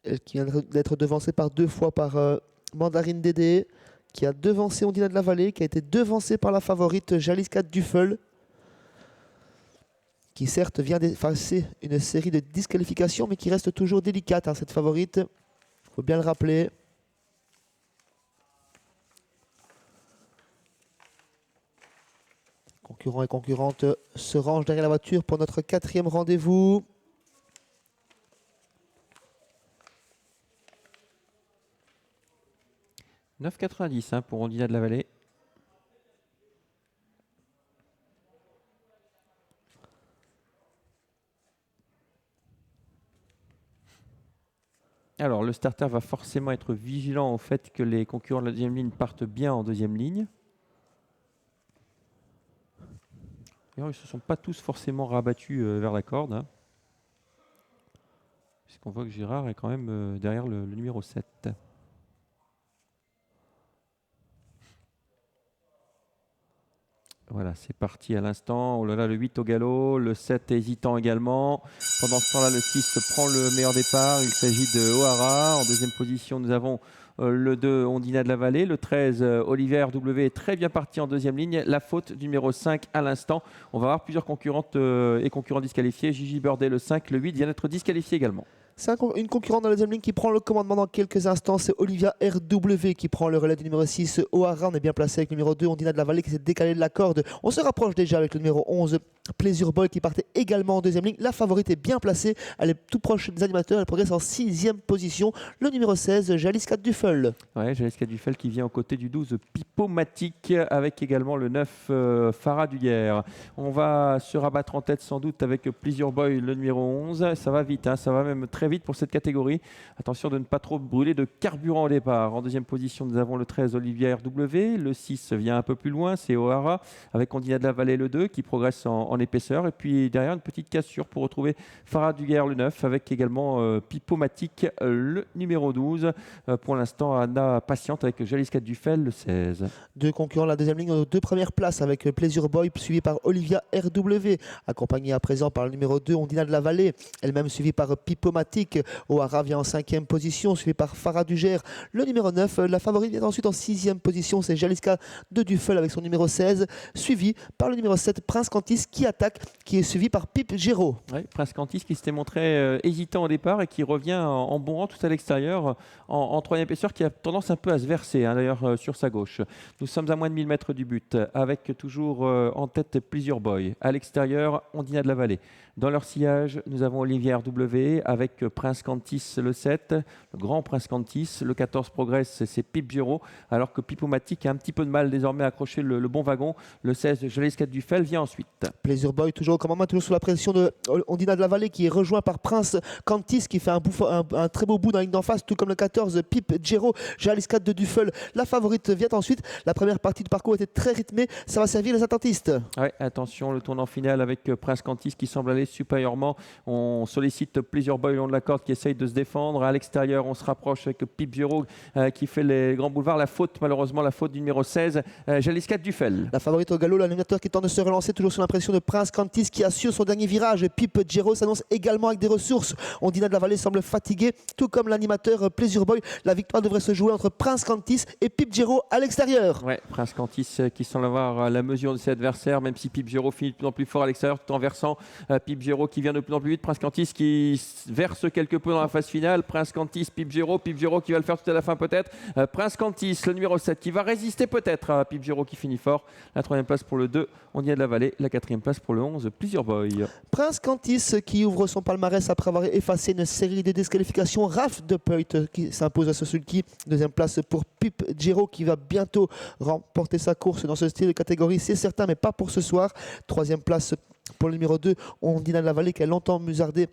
elle qui vient d'être devancée par 2 fois par Mandarine Dédé, qui a devancé Ondina de la Vallée, qui a été devancée par la favorite Jaliska Duffel, qui certes vient d'effacer une série de disqualifications, mais qui reste toujours délicate, hein, cette favorite. Il faut bien le rappeler. Concurrents et concurrentes se rangent derrière la voiture pour notre 4e rendez-vous. « 9,90 hein, pour Ondina de la Vallée. Alors, le starter va forcément être vigilant au fait que les concurrents de la deuxième ligne partent bien en deuxième ligne. Ils ne se sont pas tous forcément rabattus vers la corde. Hein. Puisqu'on voit que Girard est quand même derrière le numéro 7. Voilà, c'est parti à l'instant. Oh là là, le 8 au galop, le 7 hésitant également. Pendant ce temps-là, le 6 prend le meilleur départ. Il s'agit de O'Hara. En deuxième position, nous avons le 2, Ondina de la Vallée. Le 13, Olivier W est très bien parti en deuxième ligne. La faute numéro 5 à l'instant. On va avoir plusieurs concurrentes et concurrents disqualifiés. Gigi Birdé, le 5, le 8 vient d'être disqualifié également. C'est une concurrente dans la deuxième ligne qui prend le commandement dans quelques instants. C'est Olivia RW qui prend le relais du numéro 6. O'Hara, on est bien placé avec le numéro 2. Ondina de la Vallée qui s'est décalé de la corde. On se rapproche déjà avec le numéro 11. Pleasure Boy qui partait également en deuxième ligne. La favorite est bien placée. Elle est tout proche des animateurs. Elle progresse en 6e position. Le numéro 16, Jaliska Duffel. Ouais, Jaliska Duffel qui vient aux côtés du 12, Pipomatic, avec également le 9, Farah Duguerre. On va se rabattre en tête sans doute avec Pleasure Boy, le numéro 11. Ça va vite, hein, ça va même très vite pour cette catégorie. Attention de ne pas trop brûler de carburant au départ. En deuxième position, nous avons le 13, Olivier RW. Le 6 vient un peu plus loin, c'est O'Hara, avec Ondina de la Vallée, le 2, qui progresse en épaisseur. Et puis derrière, une petite cassure pour retrouver Farah Duguerre, le 9, avec également Pipomatic, le numéro 12. Pour l'instant, Anna patiente avec Jaliska Duffel, le 16. 2 concurrents de la deuxième ligne aux 2 premières places avec Pleasure Boy, suivi par Olivia RW, accompagné à présent par le numéro 2, Ondina de la Vallée, elle-même suivie par Pipomatic. O'Hara vient en 5e position, suivi par Farah Duguerre. Le numéro 9, la favorite vient ensuite en 6e position, c'est Jaliska de Duffel avec son numéro 16, suivi par le numéro 7, Prince Cantis, qui attaque, qui est suivi par Pip Gero. Oui, Prince Cantis qui s'était montré hésitant au départ et qui revient en bon rang tout à l'extérieur, en 3e épaisseur, qui a tendance un peu à se verser, hein, d'ailleurs sur sa gauche. Nous sommes à moins de 1000 mètres du but, avec toujours en tête Pleasure Boy. À l'extérieur, Ondina de la Vallée. Dans leur sillage, nous avons Olivier RW avec Prince Cantis, le 7, le grand Prince Cantis. Le 14 progresse, c'est Pip Gero, alors que Pipomatic a un petit peu de mal désormais à accrocher le bon wagon. Le 16, Jaliska Duffel vient ensuite. Pleasure Boy toujours au commandement, toujours sous la pression de Ondina de la Vallée, qui est rejoint par Prince Cantis, qui fait un très beau bout dans la ligne d'en face, tout comme le 14, Pip Gero, Jaliska de Duffel. La favorite vient ensuite. La première partie du parcours était très rythmée. Ça va servir les attentistes. Ouais, attention, le tournant final avec Prince Cantis qui semble aller supérieurement. On sollicite Pleasure Boy le long de la corde qui essaye de se défendre. À l'extérieur, on se rapproche avec Pip Gero qui fait les grands boulevards. La faute, malheureusement, la faute du numéro 16, Jaliska Duffel. La favorite au galop, l'animateur qui tente de se relancer, toujours sous l'impression de Prince Cantis qui assure son dernier virage. Pip Gero s'annonce également avec des ressources. Ondina de la Vallée semble fatigué, tout comme l'animateur Pleasure Boy. La victoire devrait se jouer entre Prince Cantis et Pip Gero à l'extérieur. Ouais, Prince Cantis qui semble avoir la mesure de ses adversaires, même si Pip Gero finit de plus en plus fort à l'extérieur tout en versant. Pip Gero qui vient de plus en plus vite. Prince Cantis qui verse quelque peu dans la phase finale. Prince Cantis, Pip Gero qui va le faire tout à la fin peut-être. Prince Cantis, le numéro 7, qui va résister peut-être à Pip Gero qui finit fort. La 3e place pour le 2, Ondina de la Vallée. La 4e place pour le 11, Pleasure Boy. Prince Cantis qui ouvre son palmarès après avoir effacé une série de disqualifications. Raph de Peut qui s'impose à Suzuki. 2e place pour Pip Gero qui va bientôt remporter sa course dans ce style de catégorie, c'est certain, mais pas pour ce soir. 3e place pour le numéro 2, Ondina de la Vallée qui a longtemps musardé